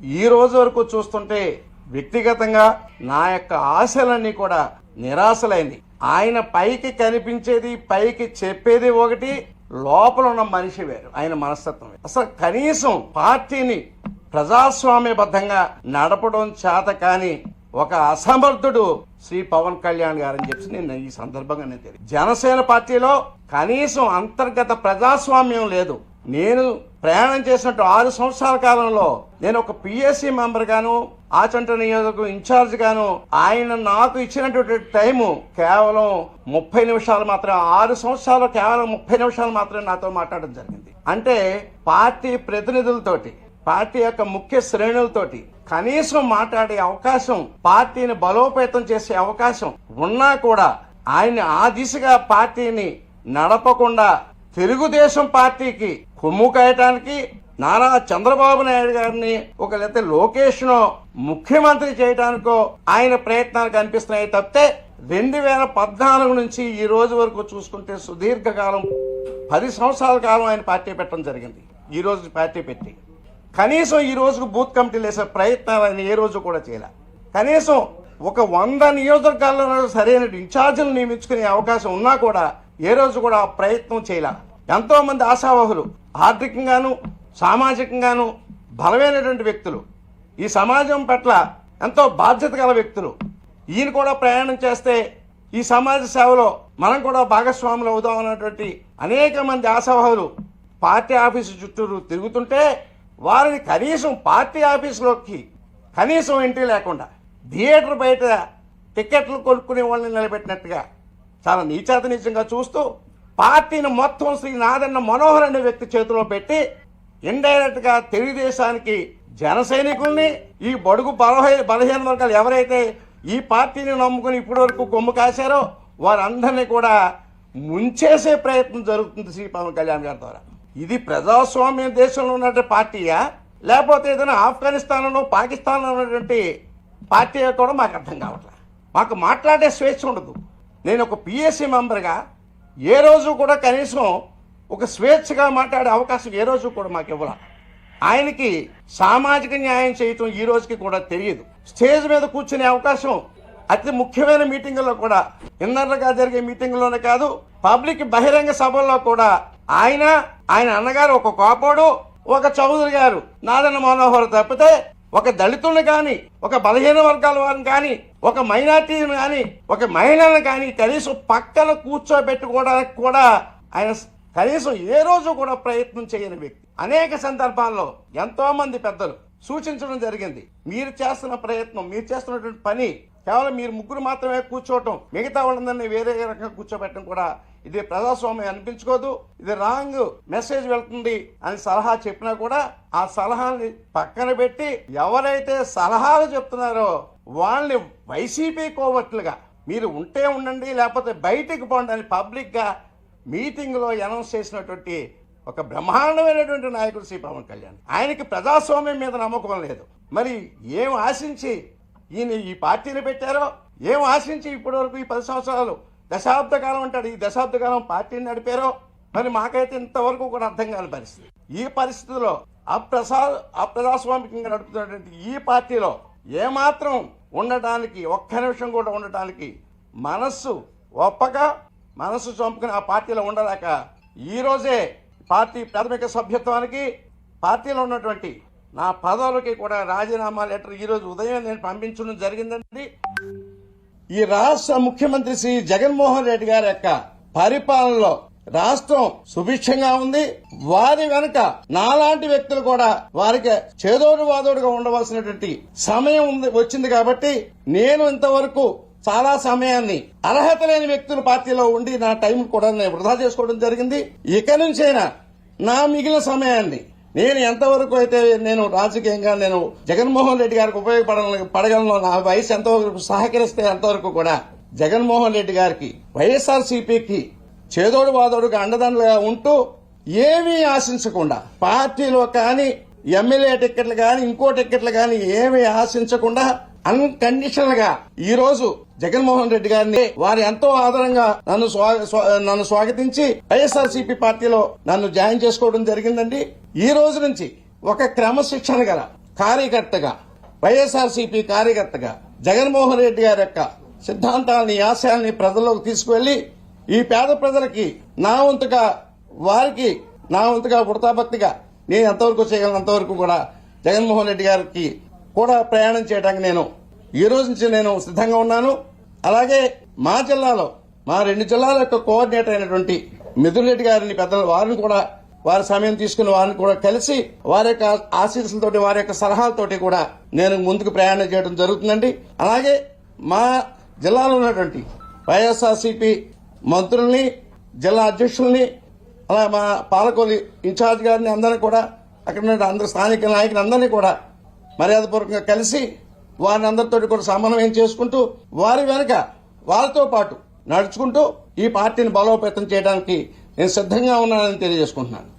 ఈ రోజు వరకు చూస్తుంటే వ్యక్తిగతంగా నా యొక్క ఆశలన్నీ కూడా నిరాశలైంది. ఆయన పైకి కనిపించేది, పైకి చెప్పేది ఒకటి, లోపల ఉన్న మనిషి వేరు, ఆయన మనస్తత్వం. అసలు కనీసం పార్టీని ప్రజాస్వామ్యబద్ధంగా నడపడం చేత కాని ఒక అసమర్థుడు శ్రీ పవన్ కళ్యాణ్ గారని చెప్పి నేను ఈ సందర్భంగా తెలియదు. జనసేన పార్టీలో కనీసం అంతర్గత ప్రజాస్వామ్యం లేదు. నేను ప్రయాణం చేసినట్టు 6 సంవత్సరాల కాలంలో నేను ఒక పిఎస్సి మెంబర్ గాను, ఆచంట నియోజకవర్గం ఇన్ఛార్జ్ గాను, ఆయన నాకు ఇచ్చినటువంటి టైము కేవలం 30 నిమిషాలు మాత్రమే. 6 సంవత్సరాలు కేవలం 30 నిమిషాలు మాత్రమే నాతో మాట్లాడడం జరిగింది. అంటే పార్టీ ప్రతినిధులతోటి, పార్టీ యొక్క ముఖ్య శ్రేణులతోటి కనీసం మాట్లాడే అవకాశం, పార్టీని బలోపేతం చేసే అవకాశం ఉన్నా కూడా ఆయన ఆ దిశగా పార్టీని నడపకుండా తెలుగుదేశం పార్టీకి కొమ్ము కాయటానికి నారా చంద్రబాబు నాయుడు గారిని ఒక లేకపోతే లోకేష్ ను ముఖ్యమంత్రి చేయడానికో ఆయన ప్రయత్నాలు కనిపిస్తున్నాయి తప్పితే 2014 నుంచి ఈ రోజు వరకు చూసుకుంటే సుదీర్ఘకాలం 10 సంవత్సరాల కాలం ఆయన పార్టీ పెట్టడం జరిగింది. ఈ రోజు పార్టీ పెట్టి కనీసం ఈ రోజుకు బూత్ కమిటీలు వేసే ప్రయత్నాలు ఆయన ఏ రోజు కూడా చేయలే. కనీసం ఒక 100 నియోజకవర్గాల్లో సరైన ఇన్ఛార్జీలు నియమించుకునే అవకాశం ఉన్నా కూడా ఏ రోజు కూడా ప్రయత్నం చేయలే. ఎంతో మంది ఆశావహులు, ఆర్థికంగాను సామాజికంగాను బలమైనటువంటి వ్యక్తులు, ఈ సమాజం పట్ల ఎంతో బాధ్యత గల వ్యక్తులు, ఈయన కూడా ప్రయాణం చేస్తే ఈ సమాజ సేవలో మనం కూడా భాగస్వాములు అవుదాం అన్నటువంటి అనేక మంది ఆశావహులు పార్టీ ఆఫీసు చుట్టూరు తిరుగుతుంటే వారిని కనీసం పార్టీ ఆఫీసులోకి కనీసం ఎంట్రీ లేకుండా థియేటర్ బయట టికెట్లు కొనుక్కునే వాళ్ళని నిలబెట్టినట్టుగా చాలా నీచాతనీచంగా చూస్తూ పార్టీని మొత్తం శ్రీ నాదన్న మనోహర్ అనే వ్యక్తి చేతిలో పెట్టి ఇండైరెక్ట్ గా తెలుగుదేశానికి జన సైనికుల్ని, ఈ బడుగు బలహీన వర్గాలు ఎవరైతే ఈ పార్టీని నమ్ముకుని ఇప్పటి వరకు కొమ్ము కాశారో వారందరినీ కూడా ముంచేసే ప్రయత్నం జరుగుతుంది శ్రీ పవన్ కళ్యాణ్ గారి ద్వారా. ఇది ప్రజాస్వామ్య దేశంలో ఉన్నటువంటి పార్టీయా, లేకపోతే ఏదైనా ఆఫ్ఘనిస్తాన్లో పాకిస్తాన్లో ఉన్నటువంటి పార్టీ కూడా మాకు అర్థం కావట్లేదు. మాకు మాట్లాడే స్వేచ్ఛ ఉండదు. నేను ఒక పిఎస్సి మెంబర్గా ఏ రోజు కూడా కనీసం ఒక స్వేచ్ఛగా మాట్లాడే అవకాశం ఏ రోజు కూడా మాకు ఇవ్వాలి. ఆయనకి సామాజిక న్యాయం చేయటం ఈ రోజుకి కూడా తెలియదు. స్టేజ్ మీద కూర్చునే అవకాశం అతి ముఖ్యమైన మీటింగుల్లో కూడా, ఇన్నర్గా జరిగే మీటింగుల్లోనే కాదు, పబ్లిక్ బహిరంగ సభల్లో కూడా ఆయన అన్నగారు ఒక కోపోడు, ఒక చౌదరి గారు నాదన్న మనోహర్ తప్పితే ఒక దళితుల్ని కానీ, ఒక బలహీన వర్గాల వారిని కానీ, ఒక మైనార్టీని కానీ, ఒక మహిళలను కానీ కనీసం పక్కన కూర్చోబెట్టుకోవడానికి కూడా ఆయన కనీసం ఏ రోజు కూడా ప్రయత్నం చేయని వ్యక్తి. అనేక సందర్భాల్లో ఎంతో మంది పెద్దలు సూచించడం జరిగింది, మీరు చేస్తున్న ప్రయత్నం, మీరు చేస్తున్నటువంటి పని కేవలం మీరు ముగ్గురు మాత్రమే కూర్చోవటం, మిగతా వాళ్ళందరినీ వేరే రకంగా కూర్చోబెట్టడం కూడా ఇది ప్రజాస్వామ్యం అనిపించుకోదు, ఇది రాంగ్ మెసేజ్ వెళ్తుంది అని సలహా చెప్పినా కూడా ఆ సలహాని పక్కన పెట్టి ఎవరైతే సలహాలు చెప్తున్నారో వాళ్ళని వైసీపీ కోవట్లుగా మీరు ఉంటే ఉండండి లేకపోతే బయటికి పోండి అని పబ్లిక్ గా మీటింగ్ లో అనౌన్స్ చేసినటువంటి ఒక బ్రహ్మాండమైనటువంటి నాయకుడు శ్రీ పవన్ కళ్యాణ్. ఆయనకి ప్రజాస్వామ్యం మీద నమ్మకం లేదు. మరి ఏం ఆశించి ఈయన ఈ పార్టీని పెట్టారో, ఏం ఆశించి ఇప్పటి వరకు ఈ 10 సంవత్సరాలు దశాబ్ద కాలం అంటాడు, ఈ దశాబ్ద కాలం పార్టీని నడిపారో మరి మాకైతే ఇంతవరకు కూడా అర్థం కాని పరిస్థితి. ఈ పరిస్థితుల్లో అప్రజాస్వామికంగా నడుపుతున్నటువంటి ఈ పార్టీలో ఏమాత్రం ఉండటానికి, ఒక్క నిమిషం కూడా ఉండటానికి మనస్సు ఒప్పక, మనస్సు చంపుకుని ఆ పార్టీలో ఉండలేక ఈ రోజే పార్టీ ప్రాథమిక సభ్యత్వానికి, పార్టీలో ఉన్నటువంటి నా పదవులకి కూడా రాజీనామా లెటర్ ఈ రోజు ఉదయం నేను పంపించడం జరిగిందండి. ఈ రాష్ట్ర ముఖ్యమంత్రి శ్రీ జగన్మోహన్ రెడ్డి గారి యొక్క పరిపాలనలో రాష్ట్రం సుభిక్షంగా ఉంది. వారి వెనుక నాలాంటి వ్యక్తులు కూడా వారికి చేదోడు వాదోడుగా ఉండవలసినటువంటి సమయం వచ్చింది కాబట్టి నేను ఇంతవరకు చాలా సమయాన్ని అర్హత లేని వ్యక్తులు పార్టీలో ఉండి నా టైం కూడా నేను వృధా చేసుకోవడం జరిగింది. ఇక నుంచైనా నా మిగిలిన సమయాన్ని నేను ఎంతవరకు అయితే నేను రాజకీయంగా నేను జగన్మోహన్ రెడ్డి గారికి ఉపయోగపడగలను, నా వయసు ఎంతవరకు సహకరిస్తే అంతవరకు కూడా జగన్మోహన్ రెడ్డి గారికి, వైఎస్ఆర్సీపీకి చేదోడు వాదోడుగా అండదండలుగా ఉంటూ ఏమీ ఆశించకుండా, పార్టీలో కానీ ఎమ్మెల్యే టికెట్లు కానీ ఇంకో టికెట్లు కానీ ఏమీ ఆశించకుండా అన్కండిషనల్ గా ఈ రోజు జగన్మోహన్ రెడ్డి గారిని వారు ఎంతో ఆదరంగా నన్ను స్వాగతించి వైఎస్ఆర్సీపీ పార్టీలో నన్ను జాయిన్ చేసుకోవడం జరిగిందండి. ఈ రోజు నుంచి ఒక క్రమశిక్షణ గల కార్యకర్తగా, వైఎస్ఆర్సీపీ కార్యకర్తగా జగన్మోహన్ రెడ్డి గారి యొక్క సిద్ధాంతాలని, ఆశయాల్ని ప్రజల్లోకి తీసుకువెళ్లి ఈ పేద ప్రజలకి నా వంతుగా వృతాభక్తిగా నేను ఎంతవరకు చేయగలను అంతవరకు కూడా జగన్మోహన్ రెడ్డి గారికి కూడా ప్రయాణం చేయడానికి నేను ఈ రోజు నుంచి నేను సిద్ధంగా ఉన్నాను. అలాగే మా జిల్లాలో, మా 2 జిల్లాల యొక్క కోఆర్డినేటర్ అయినటువంటి మిథున్ రెడ్డి గారిని పెద్దలు వారిని కూడా, వారి సమయం తీసుకుని వారిని కూడా కలిసి వారి యొక్క ఆశీస్సులతోటి, వారి యొక్క సలహాలతోటి కూడా నేను ముందుకు ప్రయాణం చేయడం జరుగుతుందండి. అలాగే మా జిల్లాలో ఉన్నటువంటి వైఎస్ఆర్సీపీ మంత్రుల్ని, జిల్లా అధ్యక్షుల్ని, అలా మా పాలకొల్లు ఇన్ఛార్జ్ గారిని అందరినీ కూడా, అక్కడ ఉన్న అందరు స్థానిక నాయకులు అందరినీ కూడా మర్యాదపూర్వకంగా కలిసి వారిని అందరితో కూడా సమన్వయం చేసుకుంటూ వారి వెనుక వారితో పాటు నడుచుకుంటూ ఈ పార్టీని బలోపేతం చేయడానికి నేను సిద్ధంగా ఉన్నానని తెలియజేసుకుంటున్నాను.